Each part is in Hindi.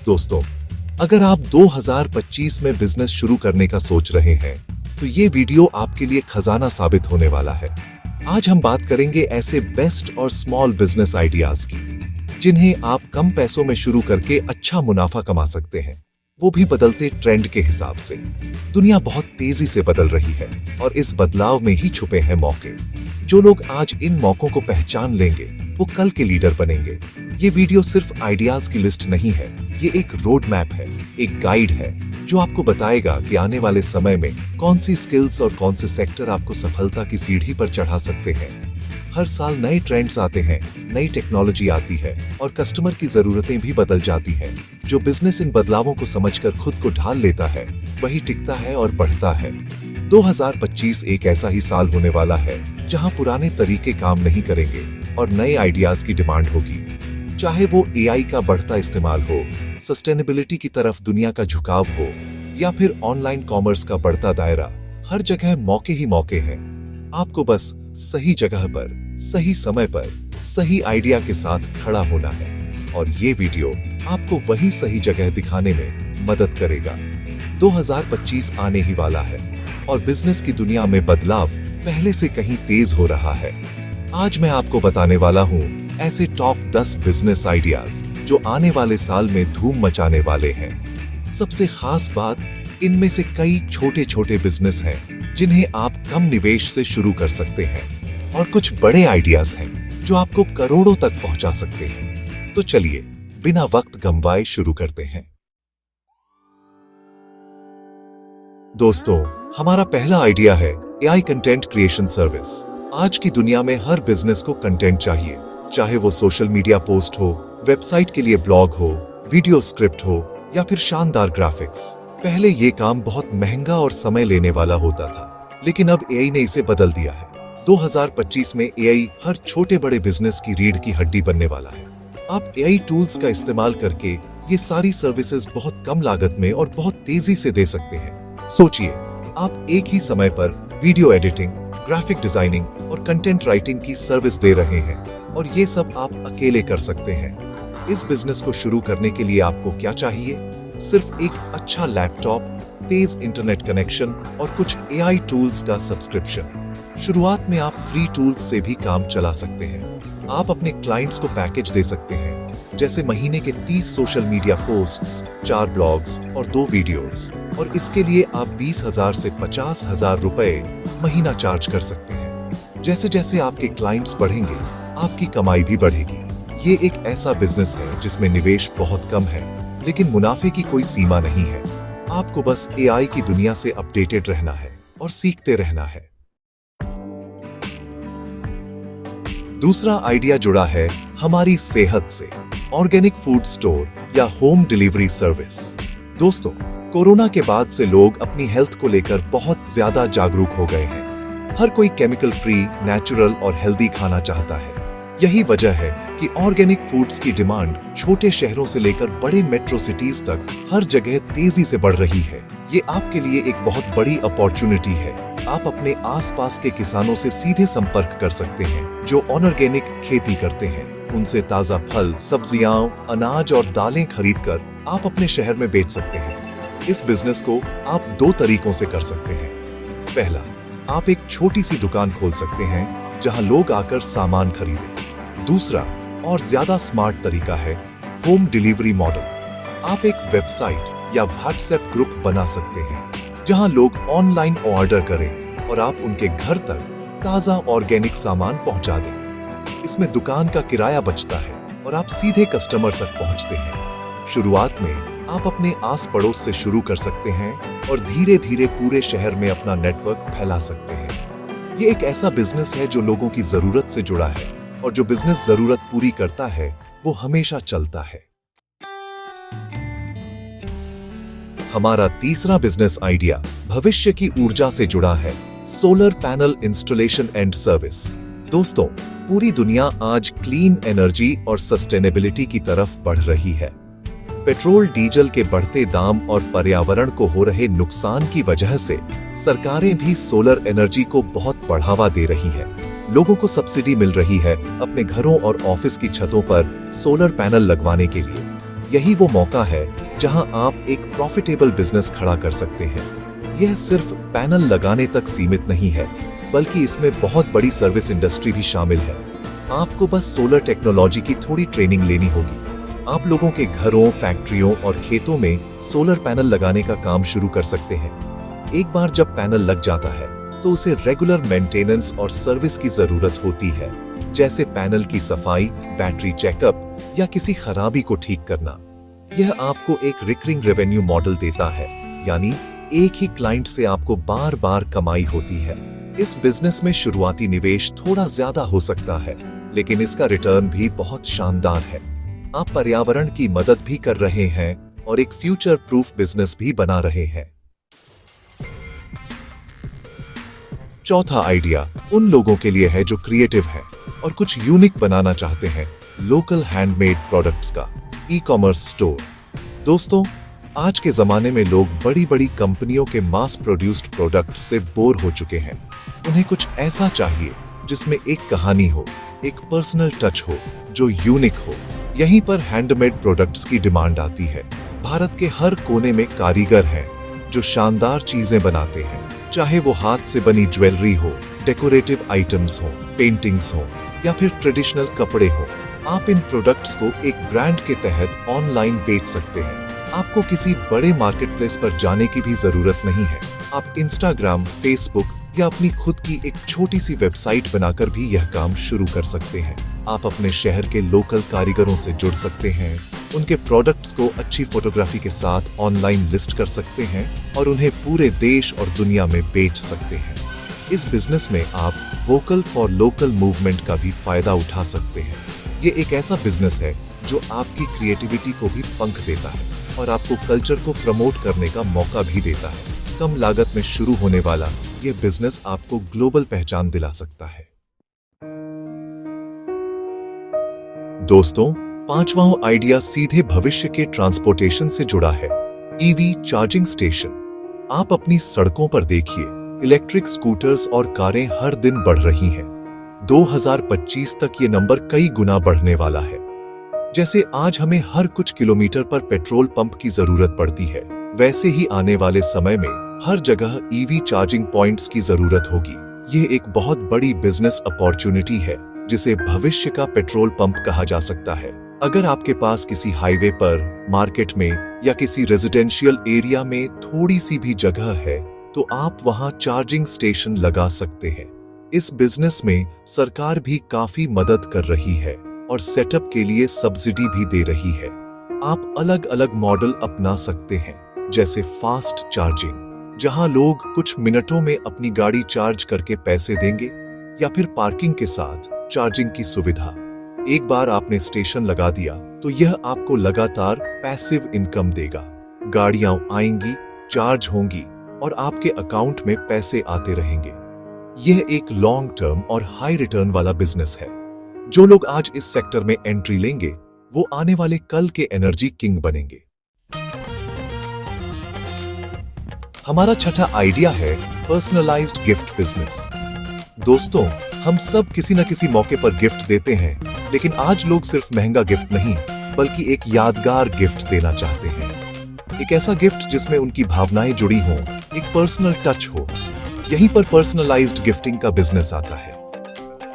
दोस्तों, अगर आप 2025 में बिजनेस शुरू करने का सोच रहे हैं, तो ये वीडियो आपके लिए खजाना साबित होने वाला है। आज हम बात करेंगे ऐसे बेस्ट और स्मॉल बिजनेस आइडियाज की, जिन्हें आप कम पैसों में शुरू करके अच्छा मुनाफा कमा सकते हैं, वो भी बदलते ट्रेंड के हिसाब से। दुनिया बहुत तेजी से बदल रही है और इस बदलाव में ही छुपे हैं मौके। जो लोग आज इन मौकों को पहचान लेंगे, वो कल के लीडर बनेंगे। ये वीडियो सिर्फ आइडियाज की लिस्ट नहीं है, ये एक रोड मैप है, एक गाइड है, जो आपको बताएगा कि आने वाले समय में कौन सी स्किल्स और कौन से सेक्टर आपको सफलता की सीढ़ी पर चढ़ा सकते हैं। हर साल नए ट्रेंड्स आते हैं, नई टेक्नोलॉजी आती है और कस्टमर की जरूरतें भी बदल जाती हैं। जो बिजनेस इन बदलावों को समझकर खुद को ढाल लेता है, वही टिकता है और बढ़ता है। 2025 एक ऐसा ही साल होने वाला है जहां पुराने तरीके काम नहीं करेंगे और नए आइडियाज की डिमांड होगी। चाहे वो एआई का बढ़ता इस्तेमाल हो, सस्टेनेबिलिटी की तरफ दुनिया का झुकाव हो, या फिर ऑनलाइन कॉमर्स का बढ़ता दायरा, हर जगह मौके ही मौके हैं। आपको बस सही जगह पर, सही समय पर, सही आइडिया के साथ खड़ा होना है, और ये वीडियो आपको वही सही जगह दिखाने में मदद करेगा। 2025 आने ही वाला है और बिजनेस की दुनिया में बदलाव पहले से कहीं तेज हो रहा है। आज मैं आपको बताने वाला हूँ ऐसे टॉप 10 बिजनेस आइडियाज जो आने वाले साल में धूम मचाने वाले हैं। सबसे खास बात, इनमें से कई छोटे छोटे बिजनेस हैं जिन्हें आप कम निवेश से शुरू कर सकते हैं, और कुछ बड़े आइडियाज हैं जो आपको करोड़ों तक पहुंचा सकते हैं। तो चलिए बिना वक्त गंवाए शुरू करते हैं। दोस्तों, हमारा पहला आइडिया है एआई कंटेंट क्रिएशन सर्विस। आज की दुनिया में हर बिजनेस को कंटेंट चाहिए, चाहे वो सोशल मीडिया पोस्ट हो, वेबसाइट के लिए ब्लॉग हो, वीडियो स्क्रिप्ट हो, या फिर शानदार ग्राफिक्स। पहले ये काम बहुत महंगा और समय लेने वाला होता था, लेकिन अब एआई ने इसे बदल दिया है। 2025 में एआई हर छोटे बड़े बिजनेस की रीढ़ की हड्डी बनने वाला है। आप एआई टूल्स का इस्तेमाल करके ये सारी सर्विसेज बहुत कम लागत में और बहुत तेजी से दे सकते हैं। सोचिए, आप एक ही समय पर वीडियो एडिटिंग, ग्राफिक डिजाइनिंग और कंटेंट राइटिंग की सर्विस दे रहे हैं, और ये सब आप अकेले कर सकते हैं। इस बिजनेस को शुरू करने के लिए आपको क्या चाहिए? सिर्फ एक अच्छा लैपटॉप, तेज इंटरनेट कनेक्शन और कुछ एआई टूल्स का सब्सक्रिप्शन। शुरुआत में आप फ्री टूल्स से भी काम चला सकते हैं। आप अपने क्लाइंट्स को पैकेज दे सकते हैं, जैसे महीने के 30 सोशल मीडिया पोस्ट्स, 4 ब्लॉग्स और 2 वीडियोस, और इसके लिए आप 20,000 से 50,000 रुपए महीना चार्ज कर सकते हैं। जैसे जैसे आपके क्लाइंट्स बढ़ेंगे, आपकी कमाई भी बढ़ेगी। ये एक ऐसा बिजनेस है जिसमें निवेश बहुत कम है, लेकिन मुनाफे की कोई सीमा नहीं है। आपको बस एआई की दुनिया से अपडेटेड रहना है और सीखते रहना है। दूसरा आइडिया जुड़ा है हमारी सेहत से, ऑर्गेनिक फूड स्टोर या होम डिलीवरी सर्विस। दोस्तों, कोरोना के बाद से लोग अपनी हेल्थ को लेकर बहुत ज्यादा जागरूक हो गए हैं। हर कोई केमिकल फ्री, नेचुरल और हेल्दी खाना चाहता है। यही वजह है कि ऑर्गेनिक फूड्स की डिमांड छोटे शहरों से लेकर बड़े मेट्रो सिटीज तक हर जगह तेजी से बढ़ रही है। ये आपके लिए एक बहुत बड़ी अपॉर्चुनिटी है। आप अपने आसपास के किसानों से सीधे संपर्क कर सकते हैं जो ऑर्गेनिक खेती करते हैं। उनसे ताजा फल, सब्जियां, अनाज और दालें खरीदकर आप अपने शहर में बेच सकते हैं। इस बिजनेस को आप 2 तरीकों से कर सकते हैं। पहला, आप एक छोटी सी दुकान खोल सकते हैं जहां लोग आकर सामान खरीदें। दूसरा और ज्यादा स्मार्ट तरीका है होम डिलीवरी मॉडल। आप एक वेबसाइट या व्हाट्सएप ग्रुप बना सकते हैं जहां लोग ऑनलाइन ऑर्डर करें और आप उनके घर तक ताजा ऑर्गेनिक सामान पहुंचा दें। इसमें दुकान का किराया बचता है और आप सीधे कस्टमर तक पहुंचते हैं। शुरुआत में आप अपने आस पड़ोस से शुरू कर सकते हैं और धीरे धीरे पूरे शहर में अपना नेटवर्क फैला सकते हैं। ये एक ऐसा बिजनेस है जो लोगों की जरूरत से जुड़ा है, और जो बिजनेस जरूरत पूरी करता है वो हमेशा चलता है। हमारा तीसरा बिजनेस आइडिया भविष्य की ऊर्जा से जुड़ा है, solar panel installation and service. दोस्तों, पूरी दुनिया आज क्लीन एनर्जी और सस्टेनेबिलिटी की तरफ बढ़ रही है। पेट्रोल डीजल के बढ़ते दाम और पर्यावरण को हो रहे नुकसान की वजह से सरकारें भी सोलर एनर्जी को बहुत बढ़ावा दे रही हैं। लोगों को सब्सिडी मिल रही है अपने घरों और ऑफिस की छतों पर सोलर पैनल लगवाने के लिए। यही वो मौका है जहां आप एक प्रॉफिटेबल बिजनेस खड़ा कर सकते हैं। यह सिर्फ पैनल लगाने तक सीमित नहीं है, बल्कि इसमें बहुत बड़ी सर्विस इंडस्ट्री भी शामिल है। आपको बस सोलर टेक्नोलॉजी की थोड़ी ट्रेनिंग लेनी होगी। आप लोगों के घरों, फैक्ट्रियों और खेतों में सोलर पैनल लगाने का काम शुरू कर सकते हैं। एक बार जब पैनल लग जाता है तो उसे रेगुलर मेंटेनेंस और सर्विस की जरूरत होती है, जैसे पैनल की सफाई, बैटरी चेकअप या किसी खराबी को ठीक करना। यह आपको एक रिकरिंग रेवेन्यू मॉडल देता है, यानी एक ही क्लाइंट से आपको बार बार कमाई होती है। इस बिजनेस में शुरुआती निवेश थोड़ा ज्यादा हो सकता है, लेकिन इसका रिटर्न भी बहुत शानदार है। आप पर्यावरण की मदद भी कर रहे हैं और एक फ्यूचर प्रूफ बिजनेस भी बना रहे हैं। चौथा आइडिया उन लोगों के लिए है जो क्रिएटिव हैं और कुछ यूनिक बनाना चाहते हैं, लोकल हैंडमेड प्रोडक्ट्स का ई-कॉमर्स स्टोर। दोस्तों, आज के जमाने में लोग बड़ी बड़ी कंपनियों के मास प्रोड्यूस्ड प्रोडक्ट्स से बोर हो चुके हैं। उन्हें कुछ ऐसा चाहिए जिसमें एक कहानी हो, एक पर्सनल टच हो, जो यूनिक हो। यहीं पर हैंडमेड प्रोडक्ट्स की डिमांड आती है। भारत के हर कोने में कारीगर हैं जो शानदार चीजें बनाते हैं, चाहे वो हाथ से बनी ज्वेलरी हो, डेकोरेटिव आइटम्स हो, पेंटिंग्स हो या फिर ट्रेडिशनल कपड़े हो। आप इन प्रोडक्ट्स को एक ब्रांड के तहत ऑनलाइन बेच सकते हैं। आपको किसी बड़े मार्केटप्लेस पर जाने की भी जरूरत नहीं है। आप इंस्टाग्राम, फेसबुक या अपनी खुद की एक छोटी सी वेबसाइट बनाकर भी यह काम शुरू कर सकते हैं। आप अपने शहर के लोकल कारीगरों से जुड़ सकते हैं, उनके प्रोडक्ट्स को अच्छी फोटोग्राफी के साथ ऑनलाइन लिस्ट कर सकते हैं और उन्हें पूरे देश और दुनिया में बेच सकते हैं। इस बिजनेस में आप वोकल फॉर लोकल मूवमेंट का भी फायदा उठा सकते हैं। ये एक ऐसा बिजनेस है जो आपकी क्रिएटिविटी को भी पंख देता है और आपको कल्चर को प्रमोट करने का मौका भी देता है। कम लागत में शुरू होने वाला यह बिजनेस आपको ग्लोबल पहचान दिला सकता है। दोस्तों, पांचवां आइडिया सीधे भविष्य के ट्रांसपोर्टेशन से जुड़ा है, ईवी चार्जिंग स्टेशन। आप अपनी सड़कों पर देखिए, इलेक्ट्रिक स्कूटर्स और कारें हर दिन बढ़ रही हैं। 2025 तक ये नंबर कई गुना बढ़ने वाला है। जैसे आज हमें हर कुछ किलोमीटर पर पेट्रोल पंप की जरूरत पड़ती है, वैसे ही आने वाले समय में हर जगह ईवी चार्जिंग पॉइंट्स की जरूरत होगी। ये एक बहुत बड़ी बिजनेस अपॉर्चुनिटी है जिसे भविष्य का पेट्रोल पंप कहा जा सकता है। अगर आपके पास किसी हाईवे पर, मार्केट में या किसी रेजिडेंशियल एरिया में थोड़ी सी भी जगह है, तो आप वहां चार्जिंग स्टेशन लगा सकते हैं। इस बिजनेस में सरकार भी काफी मदद कर रही है और सेटअप के लिए सब्सिडी भी दे रही है। आप अलग अलग मॉडल अपना सकते हैं, जैसे फास्ट चार्जिंग, जहां लोग कुछ मिनटों में अपनी गाड़ी चार्ज करके पैसे देंगे, या फिर पार्किंग के साथ चार्जिंग की सुविधा। एक बार आपने स्टेशन लगा दिया तो यह आपको लगातार पैसिव इनकम देगा। गाड़ियां आएंगी, चार्ज होंगी और आपके अकाउंट में पैसे आते रहेंगे। यह एक लॉन्ग टर्म और हाई रिटर्न वाला बिजनेस है। जो लोग आज इस सेक्टर में एंट्री लेंगे, वो आने वाले कल के एनर्जी किंग बनेंगे। हमारा छठा आइडिया है पर्सनलाइज्ड गिफ्ट बिजनेस। दोस्तों, हम सब किसी न किसी मौके पर गिफ्ट देते हैं, लेकिन आज लोग सिर्फ महंगा गिफ्ट नहीं, बल्कि एक यादगार गिफ्ट देना चाहते हैं। एक ऐसा गिफ्ट जिसमें उनकी भावनाएं जुड़ी हों, एक पर्सनल टच हो। यहीं पर पर्सनलाइज्ड गिफ्टिंग का बिजनेस आता है।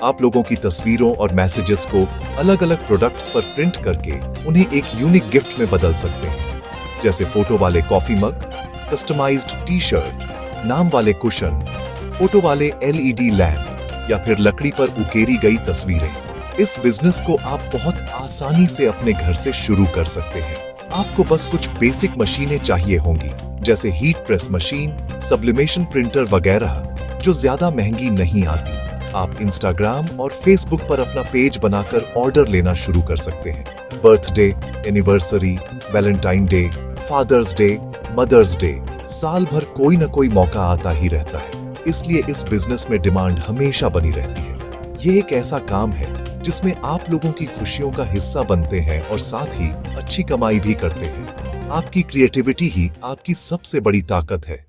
आप लोगों की तस्वीरों और मैसेजेस को अलग अलग प्रोडक्ट्स पर प्रिंट करके उन्हें एक यूनिक गिफ्ट में बदल सकते हैं, जैसे फोटो वाले coffee mug, customised T shirt, नाम वाले कुशन, फोटो वाले LED लैंप या फिर लकड़ी पर उकेरी गई तस्वीरें। इस बिजनेस को आप बहुत आसानी से अपने घर से शुरू कर सकते हैं। आपको बस कुछ बेसिक मशीनें चाहिए होंगी, जैसे heat press machine, sublimation printer वगैरह, जो ज्यादा महंगी नहीं आती। आप इंस्टाग्राम और फेसबुक पर अपना पेज बनाकर ऑर्डर लेना शुरू कर सकते हैं। Birthday, anniversary, Valentine day, father's day, mother's day, साल भर कोई न कोई मौका आता ही रहता है, इसलिए इस बिजनेस में डिमांड हमेशा बनी रहती है। ये एक ऐसा काम है जिसमें आप लोगों की खुशियों का हिस्सा बनते हैं और साथ ही अच्छी कमाई भी करते हैं। आपकी क्रिएटिविटी ही आपकी सबसे बड़ी ताकत है।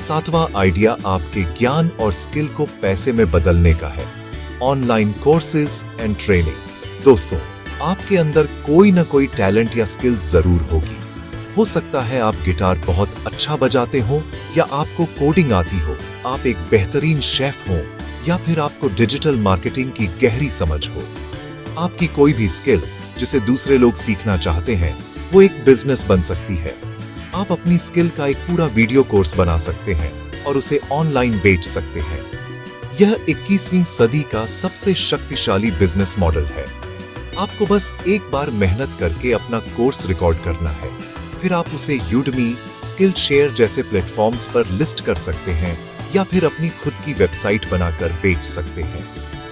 सातवां आइडिया आपके ज्ञान और स्किल को पैसे में बदलने का है, ऑनलाइन कोर्सेज एंड ट्रेनिंग। दोस्तों, आपके अंदर कोई ना कोई टैलेंट या स्किल जरूर होगी। हो सकता है आप गिटार बहुत अच्छा बजाते हो, या आपको कोडिंग आती हो, आप एक बेहतरीन शेफ हो, या फिर आपको डिजिटल मार्केटिंग की गहरी समझ हो। आपकी कोई भी स्किल जिसे दूसरे लोग सीखना चाहते हैं, वो एक बिजनेस बन सकती है। आप अपनी स्किल का एक पूरा वीडियो कोर्स बना सकते हैं और उसे ऑनलाइन बेच सकते हैं। यह 21वीं सदी का सबसे शक्तिशाली बिजनेस मॉडल है। आपको बस एक बार मेहनत करके अपना कोर्स रिकॉर्ड करना है, फिर आप उसे यूडमी, स्किल शेयर जैसे प्लेटफॉर्म्स पर लिस्ट कर सकते हैं, या फिर अपनी खुद की वेबसाइट बनाकर बेच सकते हैं।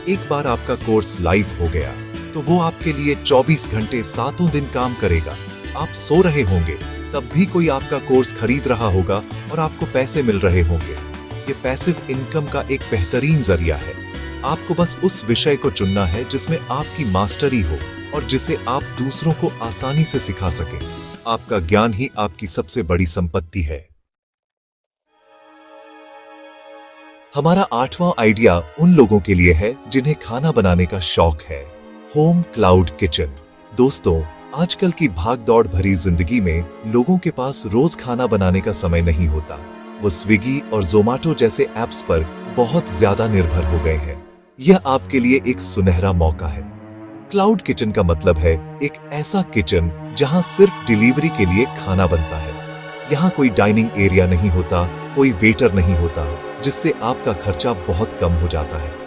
एक बार आपका कोर्स लाइव हो गया तो वो आपके लिए 24 घंटे 7 दिन काम करेगा। आप सो रहे होंगे तब भी कोई आपका कोर्स खरीद रहा होगा और आपको पैसे मिल रहे होंगे। ये पैसिव इनकम का एक बेहतरीन जरिया है। आपको बस उस विषय को चुनना है जिसमें आपकी मास्टरी हो और जिसे आप दूसरों को आसानी से सिखा सकें। आपका ज्ञान ही आपकी सबसे बड़ी संपत्ति है। हमारा 8वां आइडिया उन लोगों के लिए है जिन्हें खाना बनाने का शौक है। Home cloud kitchen. दोस्तों, आजकल की भागदौड़ भरी जिंदगी में लोगों के पास रोज खाना बनाने का समय नहीं होता। वो स्विगी और जोमेटो जैसे ऐप्स पर बहुत ज्यादा निर्भर हो गए हैं। यह आपके लिए एक सुनहरा मौका है। क्लाउड किचन का मतलब है एक ऐसा किचन जहां सिर्फ डिलीवरी के लिए खाना बनता है। यहाँ कोई डाइनिंग एरिया नहीं होता, कोई वेटर नहीं होता, जिससे आपका खर्चा बहुत कम हो जाता है।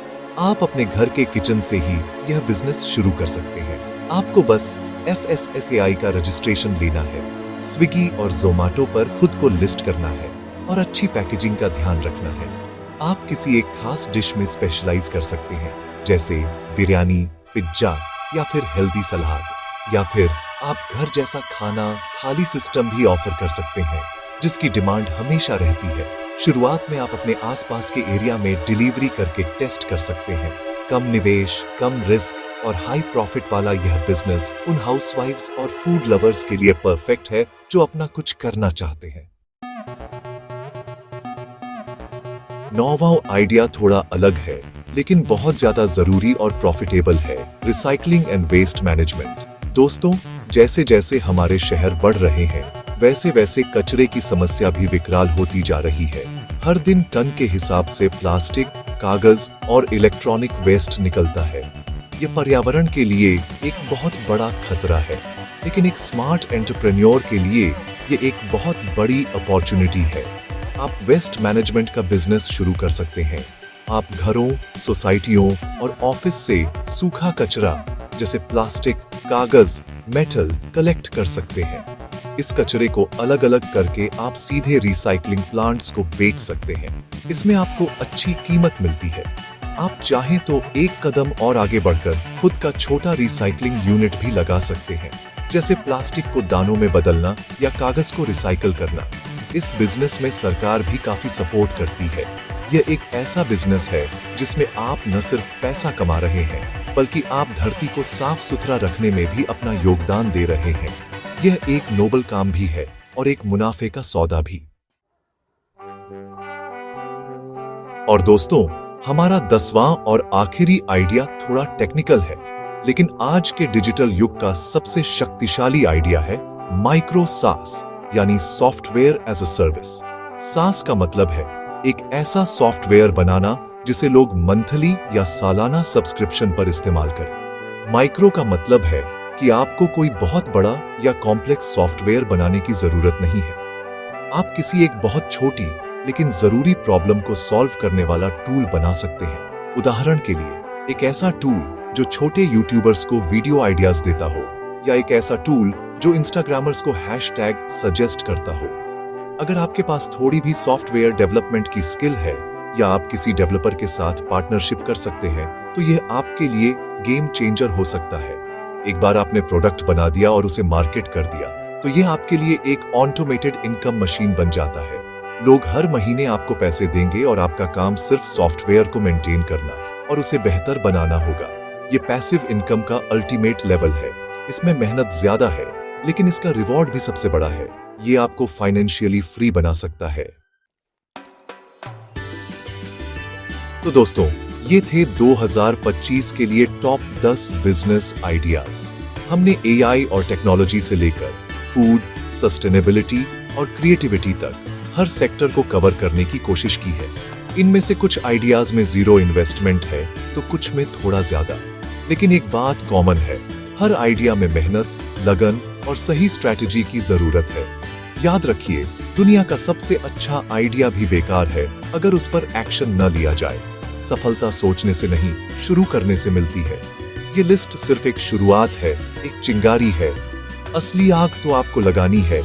आप अपने घर के किचन से ही यह बिजनेस शुरू कर सकते हैं। आपको बस FSSAI का रजिस्ट्रेशन लेना है, स्विगी और जोमेटो पर खुद को लिस्ट करना है और अच्छी पैकेजिंग का ध्यान रखना है। आप किसी एक खास डिश में स्पेशलाइज कर सकते हैं, जैसे बिरयानी, पिज्जा या फिर हेल्दी सलाद, या फिर आप घर जैसा खाना थाली सिस्टम भी ऑफर कर सकते हैं, जिसकी डिमांड हमेशा रहती है। शुरुआत में आप अपने आसपास के एरिया में डिलीवरी करके टेस्ट कर सकते हैं। कम निवेश, कम रिस्क और हाई प्रॉफिट वाला यह बिजनेस उन हाउसवाइफ्स और फूड लवर्स के लिए परफेक्ट है जो अपना कुछ करना चाहते हैं। 9वां आइडिया थोड़ा अलग है, लेकिन बहुत ज्यादा जरूरी और प्रॉफिटेबल है। Recycling and waste management. दोस्तों, जैसे जैसे हमारे शहर बढ़ रहे हैं, वैसे वैसे कचरे की समस्या भी विकराल होती जा रही है। हर दिन टन के हिसाब से प्लास्टिक, कागज और इलेक्ट्रॉनिक वेस्ट निकलता है। ये पर्यावरण के लिए एक बहुत बड़ा खतरा है, लेकिन एक स्मार्ट एंटरप्रेन्योर के लिए ये एक बहुत बड़ी अपॉर्चुनिटी है। आप वेस्ट मैनेजमेंट का बिजनेस शुरू कर सकते हैं। आप घरों, सोसाइटियों और ऑफिस से सूखा कचरा जैसे प्लास्टिक, कागज, मेटल कलेक्ट कर सकते हैं। इस कचरे को अलग अलग करके आप सीधे रिसाइकलिंग प्लांट्स को बेच सकते हैं। इसमें आपको अच्छी कीमत मिलती है। आप चाहें तो एक कदम और आगे बढ़कर खुद का छोटा रिसाइकलिंग यूनिट भी लगा सकते हैं, जैसे प्लास्टिक को दानों में बदलना या कागज को रिसाइकल करना। इस बिजनेस में सरकार भी काफी सपोर्ट करती है। यह एक ऐसा बिजनेस है जिसमें आप न सिर्फ पैसा कमा रहे हैं, बल्कि आप धरती को साफ सुथरा रखने में भी अपना योगदान दे रहे हैं। यह एक नोबल काम भी है और एक मुनाफे का सौदा भी। और दोस्तों, हमारा 10वां और आखिरी आइडिया थोड़ा टेक्निकल है, लेकिन आज के डिजिटल युग का सबसे शक्तिशाली आइडिया है माइक्रो सास, यानी सॉफ्टवेयर एज अ सर्विस। सास का मतलब है एक ऐसा सॉफ्टवेयर बनाना जिसे लोग मंथली या सालाना सब्सक्रिप्शन पर इस्तेमाल करें। माइक्रो का मतलब है कि आपको कोई बहुत बड़ा या कॉम्प्लेक्स सॉफ्टवेयर बनाने की जरूरत नहीं है। आप किसी एक बहुत छोटी लेकिन जरूरी प्रॉब्लम को सॉल्व करने वाला टूल बना सकते हैं। उदाहरण के लिए, एक ऐसा टूल जो छोटे यूट्यूबर्स को वीडियो आइडियाज देता हो, या एक ऐसा टूल जो इंस्टाग्रामर्स को हैशटैग सजेस्ट करता हो। अगर आपके पास थोड़ी भी सॉफ्टवेयर डेवलपमेंट की स्किल है, या आप किसी डेवलपर के साथ पार्टनरशिप कर सकते हैं, तो यह आपके लिए गेम चेंजर हो सकता है। एक बार आपने प्रोडक्ट बना दिया और उसे मार्केट कर दिया, तो यह आपके लिए एक ऑटोमेटेड इनकम मशीन बन जाता है। लोग हर महीने आपको पैसे देंगे और आपका काम सिर्फ सॉफ्टवेयर को मेंटेन करना और उसे बेहतर बनाना होगा। ये पैसिव इनकम का अल्टीमेट लेवल है। इसमें मेहनत ज्यादा है, लेकिन इसका रिवॉर्ड भी सबसे बड़ा है। ये आपको फाइनेंशियली फ्री बना सकता है। तो दोस्तों, ये थे 2025 के लिए टॉप 10 बिजनेस आइडियाज। हमने एआई और टेक्नोलॉजी से लेकर फूड, सस्टेनेबिलिटी और क्रिएटिविटी तक हर सेक्टर को कवर करने की कोशिश की है। इनमें से कुछ आइडियाज में जीरो इन्वेस्टमेंट है तो कुछ में थोड़ा ज्यादा, लेकिन एक बात कॉमन है, हर आइडिया में मेहनत, लगन और सही स्ट्रैटेजी की जरूरत है। याद रखिए, दुनिया का सबसे अच्छा आइडिया भी बेकार है अगर उस पर एक्शन न लिया जाए। सफलता सोचने से नहीं, शुरू करने से मिलती है। ये लिस्ट सिर्फ एक शुरुआत है, एक चिंगारी है। असली आग तो आपको लगानी है।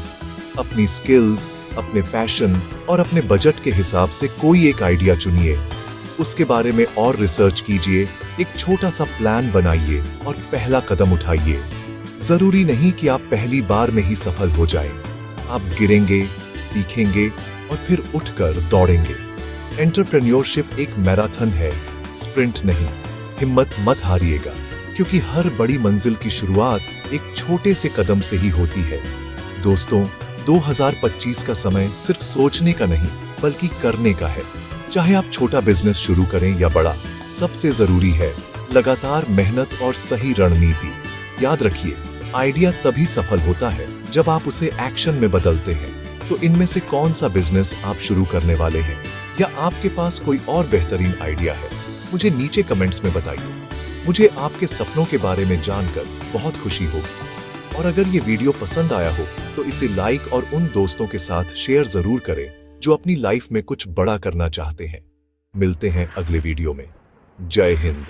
अपनी स्किल्स, अपने पैशन और अपने बजट के हिसाब से कोई एक आइडिया चुनिए, उसके बारे में और रिसर्च कीजिए, एक छोटा सा प्लान बनाइए और पहला कदम उठाइए। जरूरी नहीं कि आप पहली बार में ही सफल हो जाएं। आप गिरेंगे, सीखेंगे और फिर उठकर दौड़ेंगे। एंटरप्रेन्योरशिप एक मैराथन है, स्प्रिंट नहीं। हिम्मत मत हारिएगा, क्योंकि हर बड़ी मंजिल की शुरुआत एक छोटे से कदम से ही होती है। दोस्तों, 2025 का समय सिर्फ सोचने का नहीं बल्कि करने का है। चाहे आप छोटा बिजनेस शुरू करें या बड़ा, सबसे जरूरी है लगातार मेहनत और सही रणनीति। याद रखिए, आइडिया तभी सफल होता है जब आप उसे एक्शन में बदलते हैं। तो इनमें से कौन सा बिजनेस आप शुरू करने वाले हैं, या आपके पास कोई और बेहतरीन आइडिया है, मुझे नीचे कमेंट्स में बताइए। मुझे आपके सपनों के बारे में जानकर बहुत खुशी होगी। और अगर ये वीडियो पसंद आया हो तो इसे लाइक और उन दोस्तों के साथ शेयर जरूर करें जो अपनी लाइफ में कुछ बड़ा करना चाहते हैं। मिलते हैं अगले वीडियो में। जय हिंद।